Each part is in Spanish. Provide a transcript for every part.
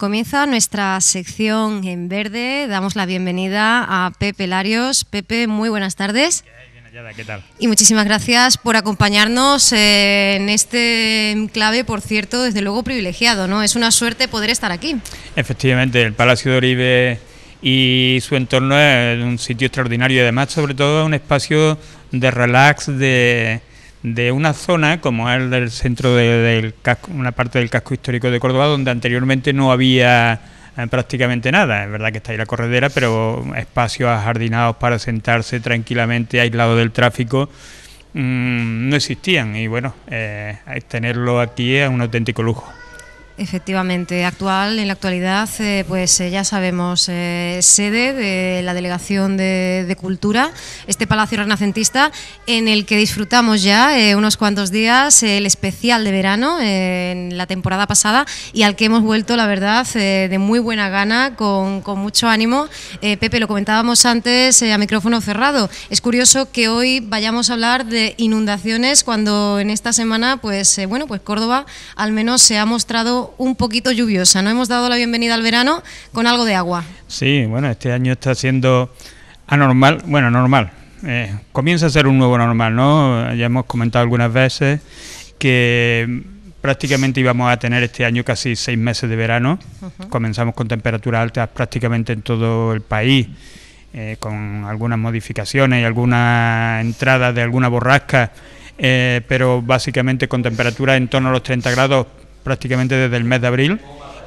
comienza nuestra sección en verde. Damos la bienvenida a Pepe Larios. Pepe, muy buenas tardes. ¿Qué tal? Y muchísimas gracias por acompañarnos en este enclave, por cierto, desde luego privilegiado, ¿no? Es una suerte poder estar aquí. Efectivamente, el Palacio de Oribe y su entorno es un sitio extraordinario y además, sobre todo, un espacio de relax de una zona como es el centro del casco, una parte del casco histórico de Córdoba, donde anteriormente no había prácticamente nada. Es verdad que está ahí la corredera, pero espacios ajardinados para sentarse tranquilamente, aislados del tráfico, no existían. Y bueno, tenerlo aquí es un auténtico lujo. Efectivamente, en la actualidad, pues ya sabemos, sede de la Delegación de Cultura, este Palacio Renacentista, en el que disfrutamos ya unos cuantos días el especial de verano en la temporada pasada y al que hemos vuelto, la verdad, de muy buena gana, con mucho ánimo. Pepe, lo comentábamos antes a micrófono cerrado. Es curioso que hoy vayamos a hablar de inundaciones cuando en esta semana, pues Córdoba al menos se ha mostrado un poquito lluviosa, ¿no? Hemos dado la bienvenida al verano con algo de agua. Sí, bueno, este año está siendo anormal, bueno, normal. Comienza a ser un nuevo normal, ¿no? Ya hemos comentado algunas veces que prácticamente íbamos a tener este año casi 6 meses de verano. Comenzamos con temperaturas altas prácticamente en todo el país, con algunas modificaciones y algunas entradas de alguna borrasca, pero básicamente con temperaturas en torno a los 30 grados prácticamente desde el mes de abril,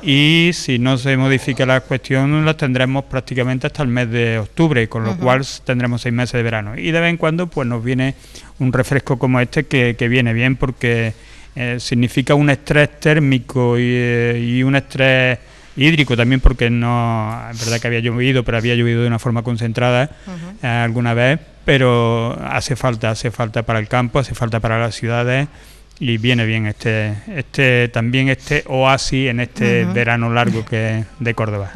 y si no se modifica la cuestión las tendremos prácticamente hasta el mes de octubre, con lo cual tendremos 6 meses de verano. Y de vez en cuando pues nos viene un refresco como este que viene bien porque significa un estrés térmico y un estrés hídrico también, porque no es verdad que había llovido, pero había llovido de una forma concentrada alguna vez, pero hace falta para el campo, hace falta para las ciudades. Y viene bien también este oasis en este verano largo que de Córdoba.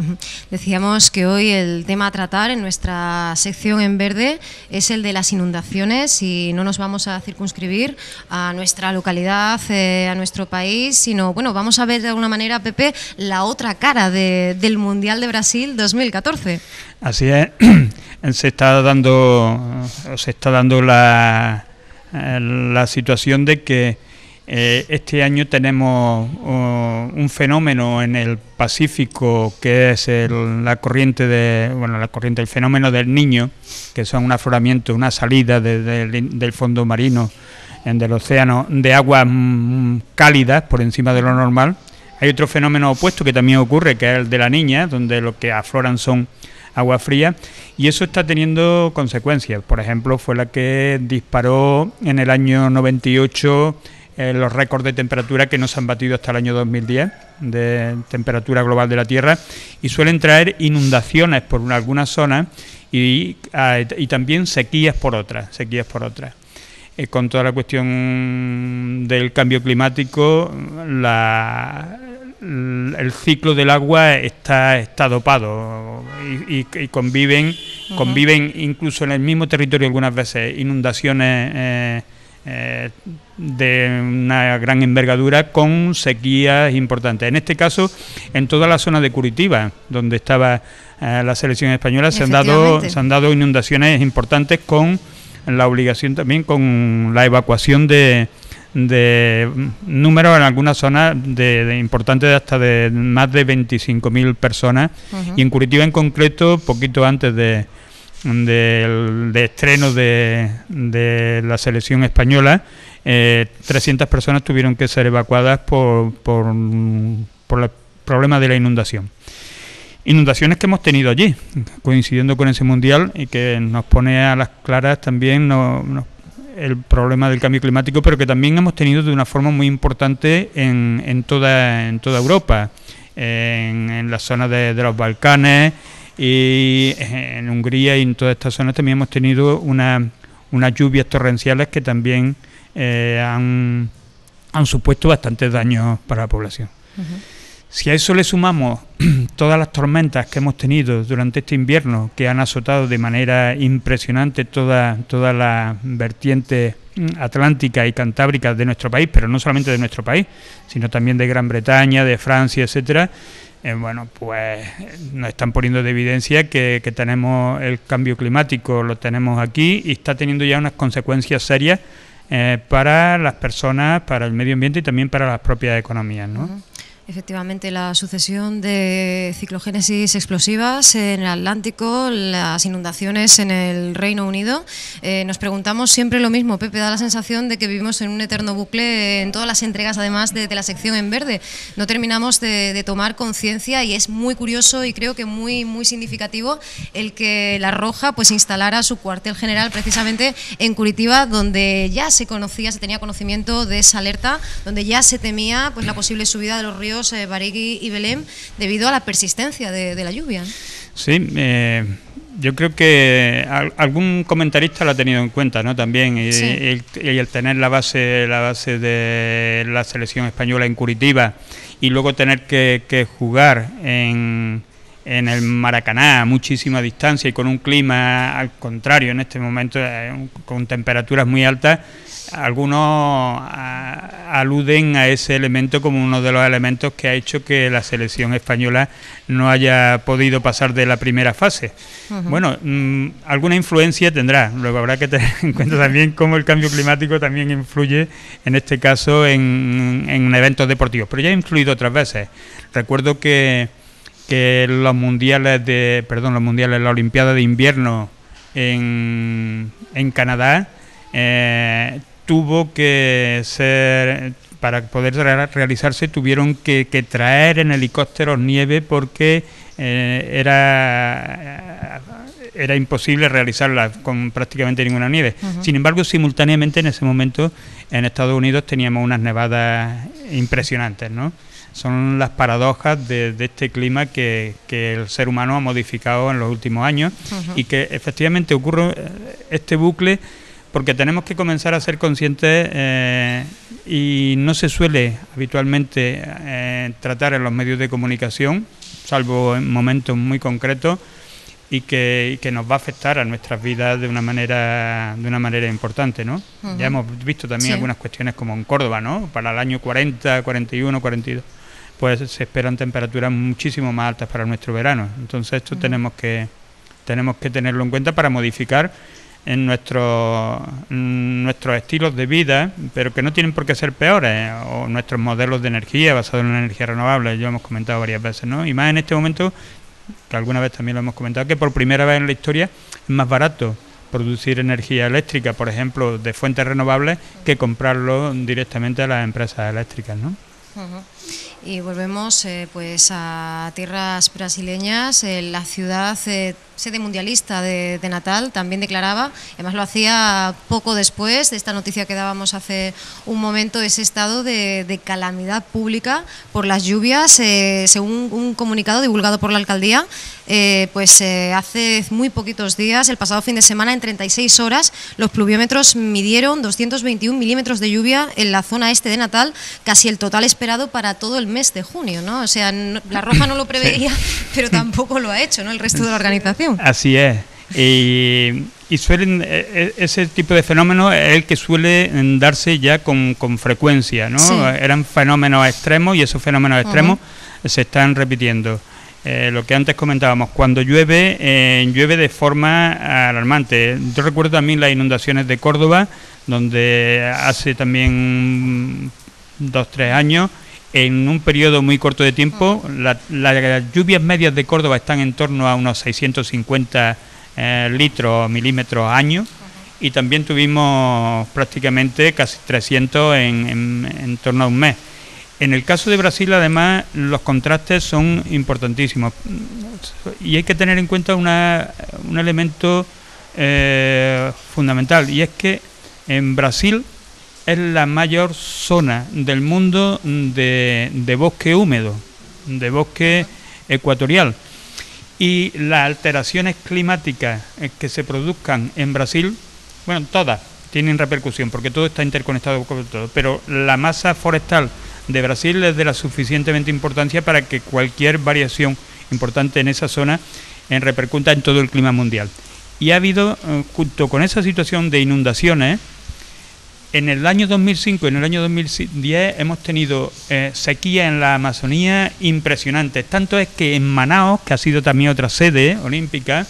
Decíamos que hoy el tema a tratar en nuestra sección en verde es el de las inundaciones, y no nos vamos a circunscribir a nuestra localidad, a nuestro país, sino vamos a ver de alguna manera, Pepe, la otra cara del Mundial de Brasil 2014. Así es, se está dando la situación de que este año tenemos un fenómeno en el Pacífico que es el fenómeno del Niño, que son un afloramiento, una salida del fondo marino, del océano, de aguas cálidas por encima de lo normal. Hay otro fenómeno opuesto que también ocurre, que es el de la Niña, donde lo que afloran son aguas frías, y eso está teniendo consecuencias. Por ejemplo, fue la que disparó en el año 98 los récords de temperatura que no se han batido hasta el año 2010 de temperatura global de la Tierra, y suelen traer inundaciones por algunas zonas y también sequías por otras. Con toda la cuestión del cambio climático, el ciclo del agua está dopado y conviven incluso en el mismo territorio algunas veces inundaciones de una gran envergadura con sequías importantes. En este caso, en toda la zona de Curitiba, donde estaba la selección española, se han dado inundaciones importantes, con la obligación también, con la evacuación de números en algunas zonas de importantes, hasta de más de 25.000 personas, y en Curitiba en concreto, poquito antes de estreno de la selección española, 300 personas tuvieron que ser evacuadas por el problema de la inundación. Inundaciones que hemos tenido allí, coincidiendo con ese mundial, y que nos pone a las claras también el problema del cambio climático, pero que también hemos tenido de una forma muy importante en toda Europa, en la zona de los Balcanes, y en Hungría, y en todas estas zonas también hemos tenido unas lluvias torrenciales que también han supuesto bastantes daños para la población. Si a eso le sumamos todas las tormentas que hemos tenido durante este invierno, que han azotado de manera impresionante toda la vertiente atlántica y cantábrica de nuestro país, pero no solamente de nuestro país, sino también de Gran Bretaña, de Francia, etcétera, bueno, pues nos están poniendo de evidencia que tenemos el cambio climático, lo tenemos aquí y está teniendo ya unas consecuencias serias para las personas, para el medio ambiente y también para las propias economías, ¿no? Uh-huh. Efectivamente, la sucesión de ciclogénesis explosivas en el Atlántico, las inundaciones en el Reino Unido. Nos preguntamos siempre lo mismo, Pepe, da la sensación de que vivimos en un eterno bucle en todas las entregas, además de la sección en verde. No terminamos de tomar conciencia y es muy curioso y creo que muy significativo el que La Roja pues instalara su cuartel general precisamente en Curitiba, donde ya se tenía conocimiento de esa alerta, donde ya se temía pues la posible subida de los ríos Barigui y Belém debido a la persistencia de la lluvia. Sí, yo creo que algún comentarista lo ha tenido en cuenta, ¿no? También sí. el tener la base de la selección española en Curitiba y luego tener que jugar en el Maracaná a muchísima distancia y con un clima al contrario en este momento con temperaturas muy altas. Algunos aluden a ese elemento como uno de los elementos que ha hecho que la selección española no haya podido pasar de la primera fase. Uh-huh. Bueno, alguna influencia tendrá. Luego habrá que tener en cuenta también cómo el cambio climático también influye, en este caso, en eventos deportivos. Pero ya ha influido otras veces. Recuerdo que la Olimpiada de Invierno en Canadá tuvo que ser, para poder realizarse, tuvieron que traer en helicópteros nieve porque era imposible realizarla con prácticamente ninguna nieve. Uh-huh. Sin embargo, simultáneamente en ese momento en Estados Unidos teníamos unas nevadas impresionantes, ¿no? Son las paradojas de este clima que el ser humano ha modificado en los últimos años. Uh-huh. Y que efectivamente ocurre este bucle porque tenemos que comenzar a ser conscientes y no se suele habitualmente tratar en los medios de comunicación, salvo en momentos muy concretos, y que nos va a afectar a nuestras vidas de una manera importante, ¿no? Uh-huh. Ya hemos visto también algunas cuestiones como en Córdoba, ¿no? Para el año 40, 41, 42, pues se esperan temperaturas muchísimo más altas para nuestro verano. Entonces esto tenemos que tenerlo en cuenta para modificar en nuestros estilos de vida, pero que no tienen por qué ser peores, o nuestros modelos de energía basados en la energía renovable, ya hemos comentado varias veces, ¿no? Y más en este momento, que alguna vez también lo hemos comentado, que por primera vez en la historia es más barato producir energía eléctrica, por ejemplo, de fuentes renovables, que comprarlo directamente a las empresas eléctricas, ¿no? Uh-huh. Y volvemos pues a tierras brasileñas. La ciudad sede mundialista de Natal también declaraba, además lo hacía poco después de esta noticia que dábamos hace un momento, ese estado de calamidad pública por las lluvias, según un comunicado divulgado por la alcaldía. Hace muy poquitos días, el pasado fin de semana, en 36 horas, los pluviómetros midieron 221 milímetros de lluvia en la zona este de Natal, casi el total esperado para todo el mes de junio, ¿no? O sea, La Roja no lo preveía, sí, pero tampoco lo ha hecho, ¿no?, el resto de la organización. Así es. Y suelen ese tipo de fenómenos es el que suele darse ya con frecuencia, ¿no? Sí. Eran fenómenos extremos y esos fenómenos extremos se están repitiendo. Lo que antes comentábamos, cuando llueve de forma alarmante. Yo recuerdo también las inundaciones de Córdoba, donde hace también 2-3 años, en un periodo muy corto de tiempo, las lluvias medias de Córdoba están en torno a unos 650 litros o milímetros año, y también tuvimos prácticamente casi 300 en torno a un mes. En el caso de Brasil, además, los contrastes son importantísimos y hay que tener en cuenta un elemento fundamental, y es que en Brasil es la mayor zona del mundo de bosque húmedo, de bosque ecuatorial, y las alteraciones climáticas que se produzcan en Brasil, bueno, todas tienen repercusión porque todo está interconectado con todo, pero la masa forestal de Brasil es de la suficientemente importancia para que cualquier variación importante en esa zona repercuta en todo el clima mundial. Y ha habido, junto con esa situación de inundaciones, En el año 2005 y en el año 2010 hemos tenido sequías en la Amazonía impresionantes. Tanto es que en Manaos, que ha sido también otra sede olímpica,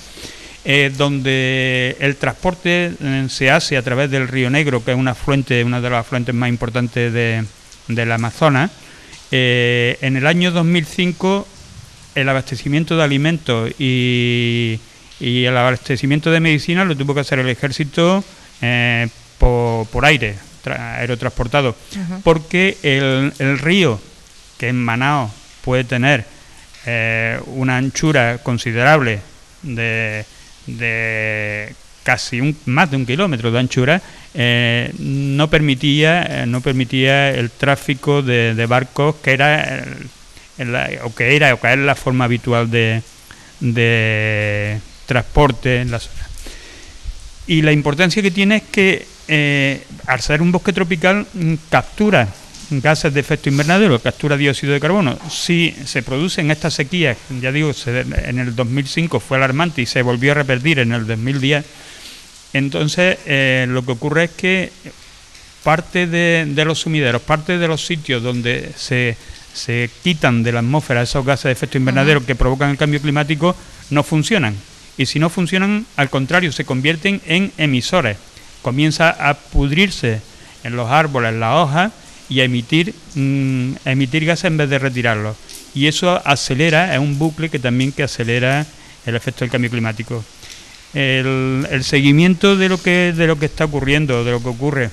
donde el transporte se hace a través del Río Negro, que es una de las afluentes más importantes del Amazonas, en el año 2005 el abastecimiento de alimentos y el abastecimiento de medicina lo tuvo que hacer el ejército por aire, aerotransportado, porque el río, que en Manaos puede tener una anchura considerable de casi más de 1 kilómetro de anchura, no permitía el tráfico de barcos, que es la forma habitual de transporte en la zona. Y la importancia que tiene es que al ser un bosque tropical captura gases de efecto invernadero, captura dióxido de carbono. Si se producen estas sequías, ya digo, en el 2005 fue alarmante y se volvió a repetir en el 2010, entonces lo que ocurre es que parte de los sumideros, parte de los sitios donde se quitan de la atmósfera esos gases de efecto invernadero que provocan el cambio climático, no funcionan. Y si no funcionan, al contrario, se convierten en emisores. Comienza a pudrirse en los árboles, en las hojas, y a emitir gases en vez de retirarlos. Y eso acelera, es un bucle que acelera el efecto del cambio climático. El seguimiento de lo que está ocurriendo, de lo que ocurre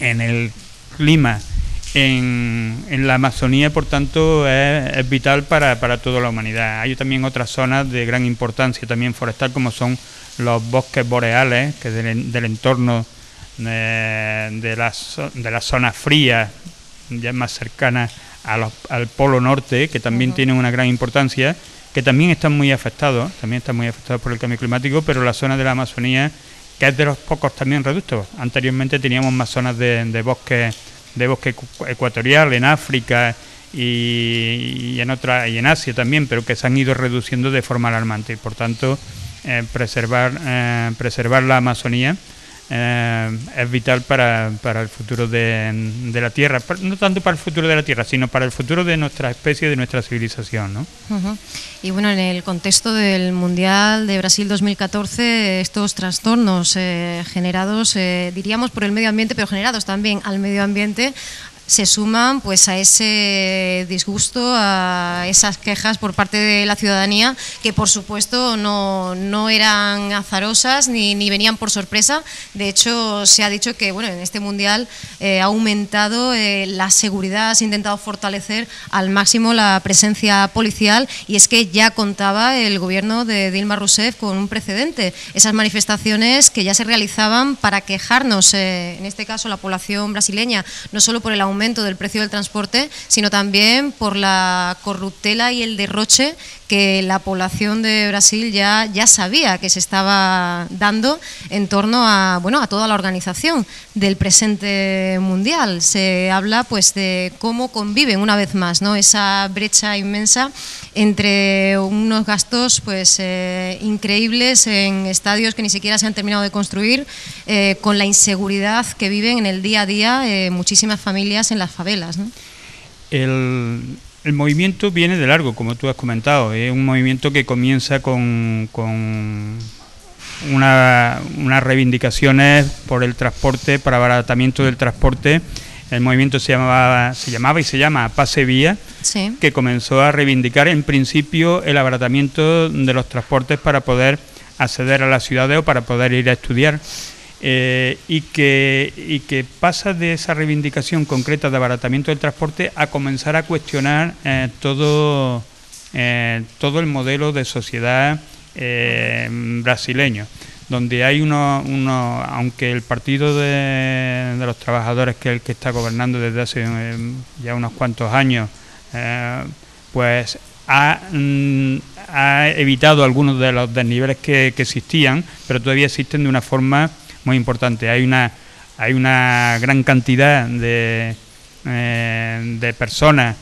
en el clima en la Amazonía, por tanto, es vital para toda la humanidad. Hay también otras zonas de gran importancia también forestal, como son los bosques boreales, que del entorno de las zonas frías, ya más cercanas al Polo Norte, que también tienen una gran importancia, que también están muy afectados por el cambio climático, pero la zona de la Amazonía, que es de los pocos también reductos. Anteriormente teníamos más zonas de bosque ecuatorial en África y en Asia también, pero que se han ido reduciendo de forma alarmante. Y por tanto, preservar la Amazonía es vital para el futuro de la Tierra, no tanto para el futuro de la Tierra, sino para el futuro de nuestra especie, de nuestra civilización, ¿no? Y bueno, en el contexto del Mundial de Brasil 2014, estos trastornos generados, diríamos, por el medio ambiente, pero generados también al medio ambiente, se suman pues a ese disgusto, a esas quejas por parte de la ciudadanía, que por supuesto no eran azarosas ni venían por sorpresa. De hecho, se ha dicho que en este mundial ha aumentado la seguridad, se ha intentado fortalecer al máximo la presencia policial, y es que ya contaba el gobierno de Dilma Rousseff con un precedente, esas manifestaciones que ya se realizaban para quejarnos, en este caso la población brasileña, no solo por el aumento del precio del transporte, sino también por la corruptela y el derroche que la población de Brasil ya sabía que se estaba dando en torno a toda la organización del presente mundial. Se habla pues de cómo conviven una vez más, ¿no?, esa brecha inmensa entre unos gastos pues increíbles en estadios que ni siquiera se han terminado de construir, con la inseguridad que viven en el día a día muchísimas familias en las favelas, ¿no? El movimiento viene de largo, como tú has comentado. Es un movimiento que comienza con unas reivindicaciones por el transporte, para abaratamiento del transporte. El movimiento se llamaba y se llama Pase Vía, sí, que comenzó a reivindicar en principio el abaratamiento de los transportes para poder acceder a las ciudades o para poder ir a estudiar. Y que pasa de esa reivindicación concreta de abaratamiento del transporte a comenzar a cuestionar todo el modelo de sociedad brasileño, donde hay aunque el Partido de los Trabajadores, que es el que está gobernando desde hace ya unos cuantos años, pues ha evitado algunos de los desniveles que existían, pero todavía existen de una forma muy importante. Hay una gran cantidad de personas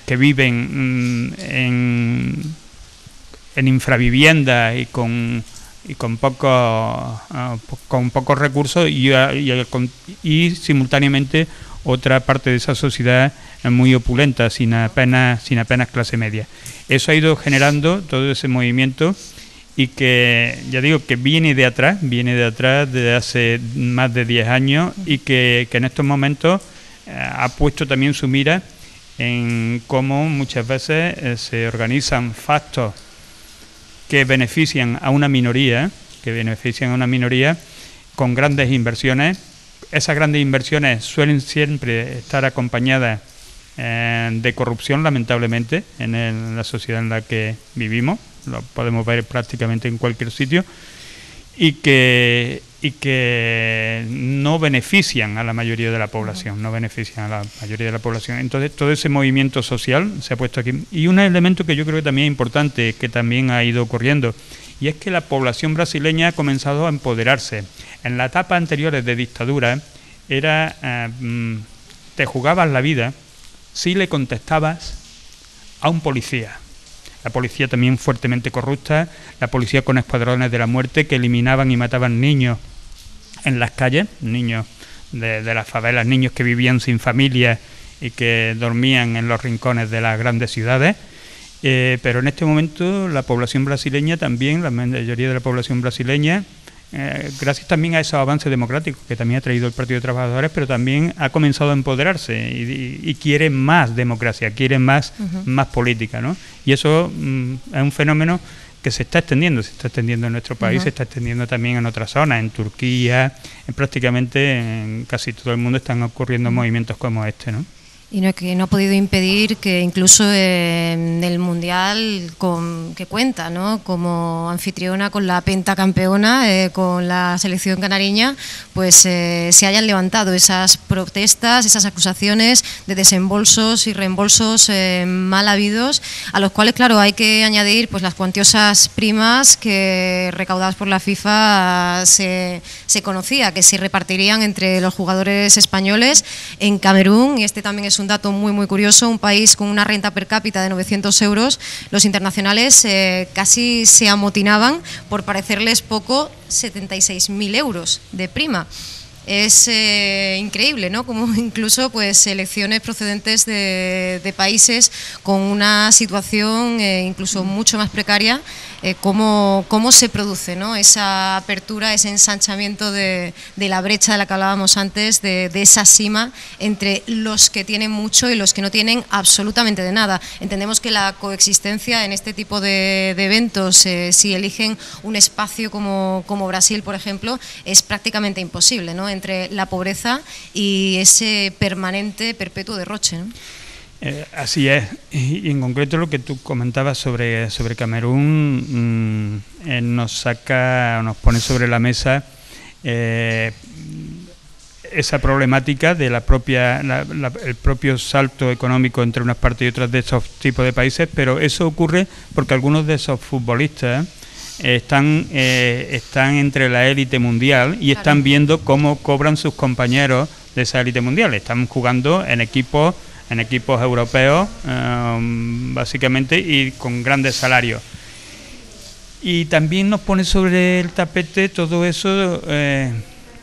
que viven en infraviviendas y con con pocos recursos y simultáneamente otra parte de esa sociedad muy opulenta, sin apenas clase media. Eso ha ido generando todo ese movimiento y que, ya digo, que viene de atrás desde hace más de 10 años y que en estos momentos ha puesto también su mira en cómo muchas veces se organizan factos que benefician a una minoría, con grandes inversiones. Esas grandes inversiones suelen siempre estar acompañadas de corrupción, lamentablemente, en la sociedad en la que vivimos. Lo podemos ver prácticamente en cualquier sitio. Y que no benefician a la mayoría de la población, Entonces, todo ese movimiento social se ha puesto aquí. Y un elemento que yo creo que también es importante, que también ha ido ocurriendo, y es que la población brasileña ha comenzado a empoderarse. En la etapa anteriores de dictadura, te jugabas la vida si le contestabas a un policía. La policía también fuertemente corrupta, la policía con escuadrones de la muerte que eliminaban y mataban niños en las calles, niños de las favelas, niños que vivían sin familia y que dormían en los rincones de las grandes ciudades. Pero en este momento la población brasileña también, la mayoría de la población brasileña, gracias también a esos avances democráticos que también ha traído el Partido de Trabajadores, pero también ha comenzado a empoderarse y quiere más democracia, quiere más política, ¿no? Y eso es un fenómeno que se está extendiendo en nuestro país, se está extendiendo también en otras zonas, en Turquía, prácticamente en casi todo el mundo están ocurriendo movimientos como este, ¿no? Y que no ha podido impedir que incluso en el Mundial que cuenta, ¿no?, como anfitriona con la pentacampeona, con la selección canariña, pues se hayan levantado esas protestas, esas acusaciones de desembolsos y reembolsos mal habidos, a los cuales, claro, hay que añadir pues las cuantiosas primas que recaudadas por la FIFA se conocía, que se repartirían entre los jugadores españoles en Camerún, y este también es un dato muy muy curioso, un país con una renta per cápita de 900 euros, los internacionales casi se amotinaban por parecerles poco 76.000 euros de prima. Es increíble, ¿no?, como incluso pues selecciones procedentes de países con una situación incluso mucho más precaria, cómo se produce, ¿no?, esa apertura, ese ensanchamiento de la brecha de la que hablábamos antes, de esa sima entre los que tienen mucho y los que no tienen absolutamente de nada. Entendemos que la coexistencia en este tipo de eventos, si eligen un espacio como Brasil, por ejemplo, es prácticamente imposible, ¿no?, entre la pobreza y ese permanente, perpetuo derroche, ¿no? Así es, y en concreto lo que tú comentabas sobre Camerún nos pone sobre la mesa esa problemática de el propio salto económico entre unas partes y otras de esos tipos de países, pero eso ocurre porque algunos de esos futbolistas están entre la élite mundial y están viendo cómo cobran sus compañeros de esa élite mundial. Están jugando en equipos europeos, básicamente, y con grandes salarios. Y también nos pone sobre el tapete todo eso,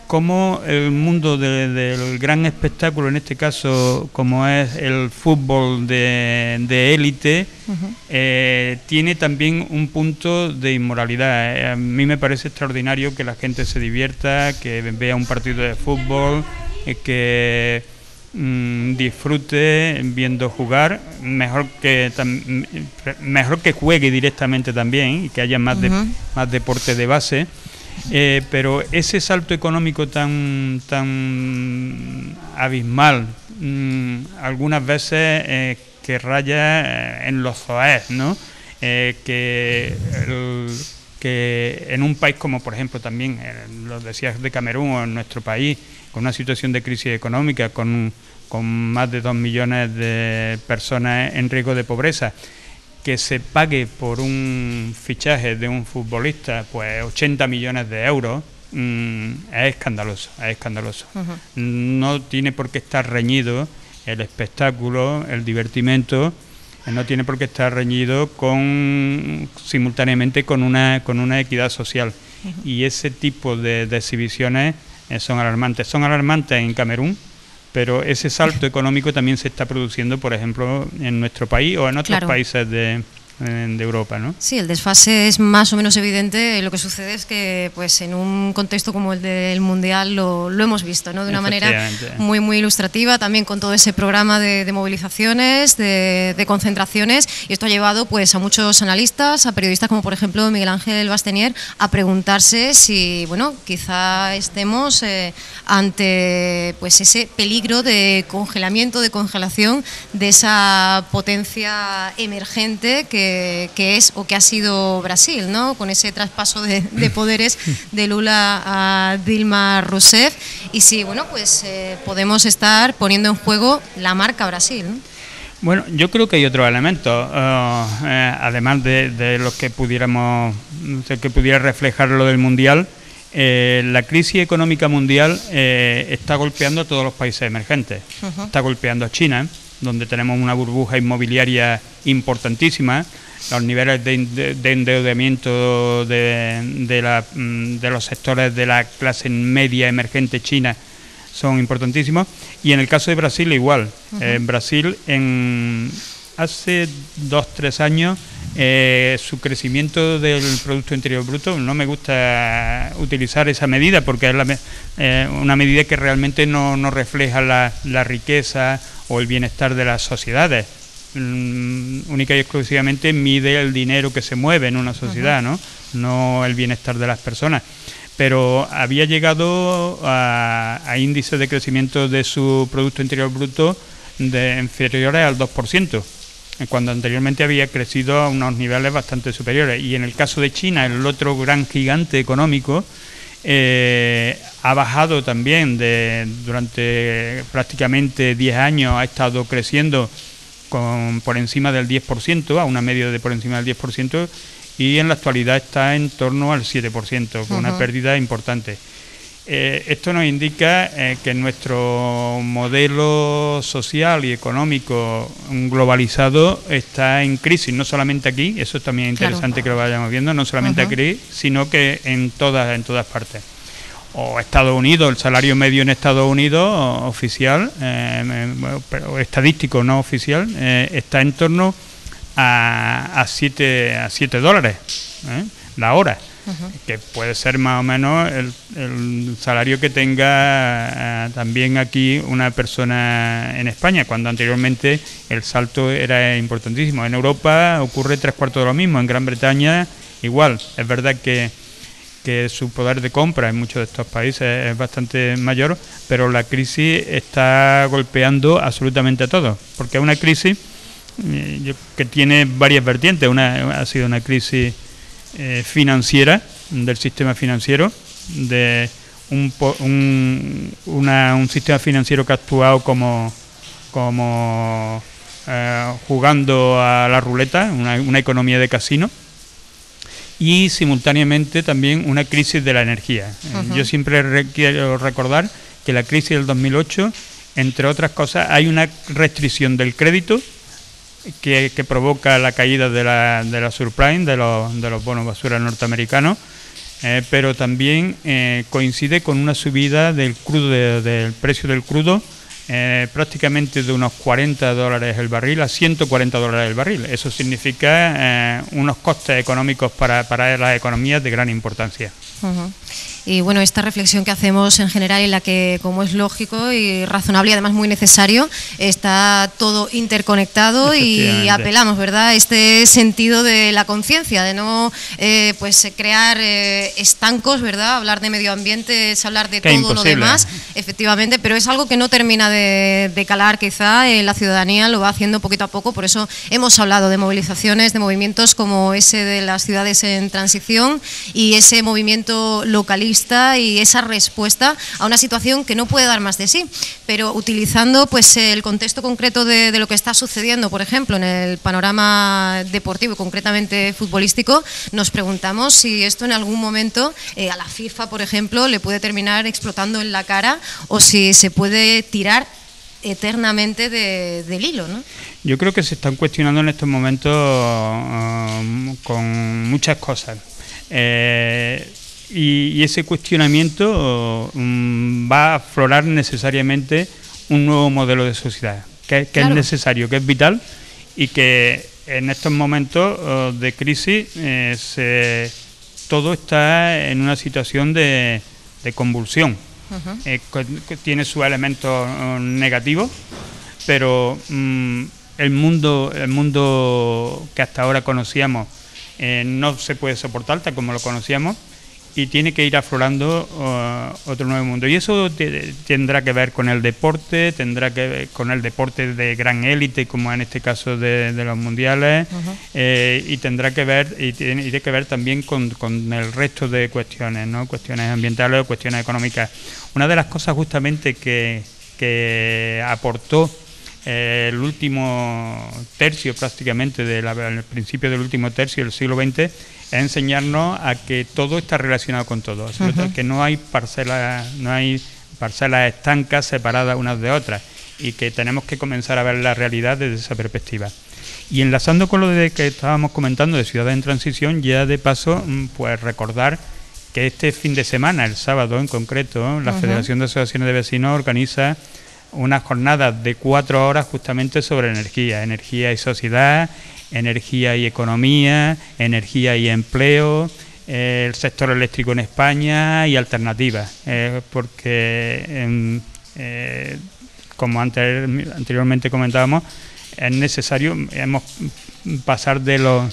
cómo el mundo del gran espectáculo, en este caso como es el fútbol de élite, tiene también un punto de inmoralidad. A mí me parece extraordinario que la gente se divierta, que vea un partido de fútbol, que disfrute viendo jugar, mejor que juegue directamente también y que haya más deporte de base. Pero ese salto económico tan abismal, algunas veces que raya en los zoés, ¿no? Que en un país como, por ejemplo, también lo decías de Camerún, o en nuestro país, con una situación de crisis económica, con más de 2 millones de personas en riesgo de pobreza, que se pague por un fichaje de un futbolista pues 80 millones de euros, es escandaloso. No tiene por qué estar reñido el espectáculo, el divertimento, No tiene por qué estar reñido simultáneamente con una equidad social. Y ese tipo de exhibiciones son alarmantes. Son alarmantes en Camerún, pero ese salto económico también se está produciendo, por ejemplo, en nuestro país o en otros países de Europa, ¿no? Sí, el desfase es más o menos evidente. Lo que sucede es que, pues, en un contexto como el del Mundial lo hemos visto, ¿no? De una manera muy, muy ilustrativa, también con todo ese programa de movilizaciones, de concentraciones, y esto ha llevado, pues, a muchos analistas, a periodistas como, por ejemplo, Miguel Ángel Bastenier, a preguntarse si, bueno, quizá estemos ante, pues, ese peligro de congelamiento, de congelación de esa potencia emergente que es o que ha sido Brasil, ¿no? Con ese traspaso de poderes de Lula a Dilma Rousseff, y si, bueno, pues podemos estar poniendo en juego la marca Brasil, ¿no? Bueno, yo creo que hay otros elementos, además de los que pudiera reflejar lo del Mundial. La crisis económica mundial está golpeando a todos los países emergentes. Está golpeando a China, donde tenemos una burbuja inmobiliaria importantísima. Los niveles de endeudamiento de los sectores de la clase media emergente china son importantísimos. Y en el caso de Brasil igual. En Brasil, hace 2-3 años, su crecimiento del Producto Interior Bruto, no me gusta utilizar esa medida porque es una medida que realmente no refleja la riqueza o el bienestar de las sociedades. Única y exclusivamente mide el dinero que se mueve en una sociedad, no el bienestar de las personas. Pero había llegado a índices de crecimiento de su Producto Interior Bruto inferiores al 2%, cuando anteriormente había crecido a unos niveles bastante superiores. Y en el caso de China, el otro gran gigante económico, ha bajado también durante prácticamente 10 años, ha estado creciendo por encima del 10%, a una media de por encima del 10%, y en la actualidad está en torno al 7%, con una pérdida importante. Esto nos indica que nuestro modelo social y económico globalizado está en crisis, no solamente aquí, eso es también interesante que lo vayamos viendo, no solamente aquí, sino que en todas partes. O Estados Unidos, el salario medio en Estados Unidos oficial, pero estadístico no oficial, está en torno a $7 la hora, que puede ser más o menos el salario que tenga también aquí una persona en España, cuando anteriormente el salto era importantísimo. En Europa ocurre 3/4 de lo mismo, en Gran Bretaña igual. Es verdad que su poder de compra en muchos de estos países es bastante mayor, pero la crisis está golpeando absolutamente a todos, porque es una crisis que tiene varias vertientes. Ha sido una crisis financiera, del sistema financiero, de un sistema financiero que ha actuado como jugando a la ruleta, una economía de casino. Y simultáneamente también una crisis de la energía. Yo siempre quiero recordar que la crisis del 2008, entre otras cosas, hay una restricción del crédito que provoca la caída de la subprime, de los bonos basura norteamericanos, pero también coincide con una subida del precio del crudo, prácticamente de unos $40 el barril a $140 el barril. Eso significa unos costes económicos para las economías de gran importancia. Y bueno, esta reflexión que hacemos en general, en la que, como es lógico y razonable y además muy necesario, está todo interconectado, y apelamos, ¿verdad?, a este sentido de la conciencia, de no pues crear estancos, ¿verdad? Hablar de medio ambiente es hablar de todo lo demás, efectivamente, pero es algo que no termina de calar quizá en la ciudadanía, lo va haciendo poquito a poco. Por eso hemos hablado de movilizaciones, de movimientos como ese de las ciudades en transición y ese movimiento localista y esa respuesta a una situación que no puede dar más de sí, pero utilizando pues el contexto concreto de lo que está sucediendo, por ejemplo, en el panorama deportivo y concretamente futbolístico. Nos preguntamos si esto en algún momento a la FIFA, por ejemplo, le puede terminar explotando en la cara, o si se puede tirar eternamente del hilo, ¿no? Yo creo que se están cuestionando en estos momentos con muchas cosas. Y ese cuestionamiento va a aflorar necesariamente un nuevo modelo de sociedad, que claro, es necesario, que es vital, y que en estos momentos de crisis todo está en una situación de convulsión. Tiene sus elementos negativos, pero el mundo que hasta ahora conocíamos no se puede soportar tal como lo conocíamos, y tiene que ir aflorando otro nuevo mundo. Y eso tendrá que ver con el deporte, tendrá que ver con el deporte de gran élite, como en este caso de los mundiales, y tendrá que ver y tiene que ver también con el resto de cuestiones, ¿no? Cuestiones ambientales o cuestiones económicas. Una de las cosas justamente que aportó el último tercio prácticamente, el principio del último tercio del siglo XX, es enseñarnos a que todo está relacionado con todo, que no hay parcelas estancas separadas unas de otras, y que tenemos que comenzar a ver la realidad desde esa perspectiva. Y enlazando con lo que estábamos comentando de ciudades en transición, ya de paso, pues recordar que este fin de semana, el sábado en concreto, la Federación de Asociaciones de Vecinos organiza unas jornadas de 4 horas justamente sobre energía y sociedad, energía y economía, energía y empleo, el sector eléctrico en España y alternativas, porque como anteriormente comentábamos, es necesario pasar de lo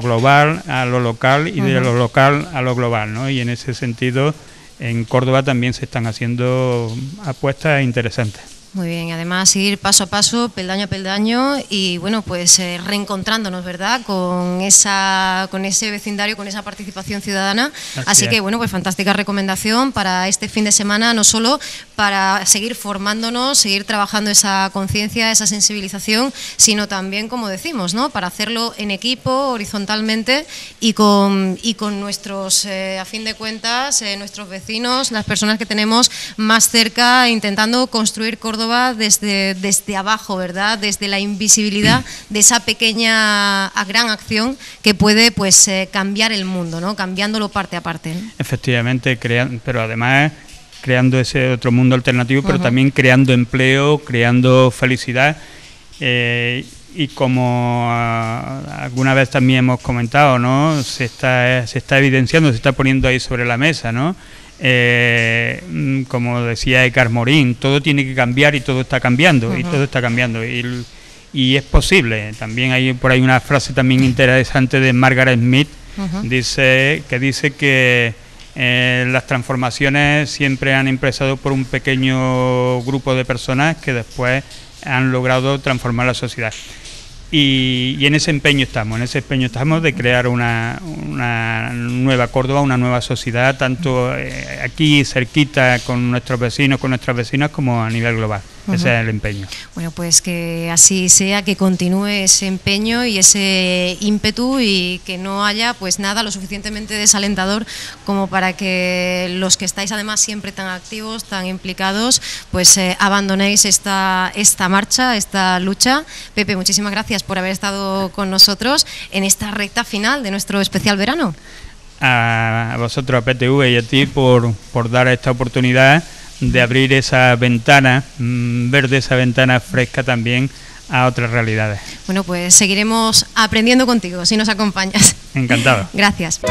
global a lo local y de lo local a lo global, ¿no? Y en ese sentido, en Córdoba también se están haciendo apuestas interesantes. Muy bien, además ir paso a paso, peldaño a peldaño, y bueno, pues reencontrándonos, ¿verdad?, con ese vecindario, con esa participación ciudadana. Así que bueno, pues fantástica recomendación para este fin de semana, no solo para seguir formándonos, seguir trabajando esa conciencia, esa sensibilización, sino también, como decimos, ¿no?, para hacerlo en equipo, horizontalmente, y con nuestros, a fin de cuentas, nuestros vecinos, las personas que tenemos más cerca, intentando construir Córdoba desde abajo, ¿verdad?, desde la invisibilidad de esa pequeña a gran acción que puede, pues, cambiar el mundo, ¿no?, cambiándolo parte a parte, ¿no? Efectivamente, pero además creando ese otro mundo alternativo, pero también creando empleo, creando felicidad, y como alguna vez también hemos comentado, ¿no?, se está evidenciando, se está poniendo ahí sobre la mesa, ¿no?, como decía Eckhart Morin, todo tiene que cambiar y todo está cambiando, y es posible. También hay por ahí una frase también interesante de Margaret Mead, dice que las transformaciones siempre han empezado por un pequeño grupo de personas que después han logrado transformar la sociedad. Y en ese empeño estamos de crear una nueva Córdoba, una nueva sociedad, tanto aquí cerquita con nuestros vecinos, con nuestras vecinas, como a nivel global. Ese es el empeño. Bueno, pues que así sea, que continúe ese empeño y ese ímpetu, y que no haya pues nada lo suficientemente desalentador como para que los que estáis además siempre tan activos, tan implicados, pues abandonéis esta marcha, esta lucha. Pepe, muchísimas gracias por haber estado con nosotros en esta recta final de nuestro especial verano. A vosotros, a PTV, y a ti por dar esta oportunidad de abrir esa ventana verde, esa ventana fresca también a otras realidades. Bueno, pues seguiremos aprendiendo contigo si nos acompañas. Encantado. Gracias.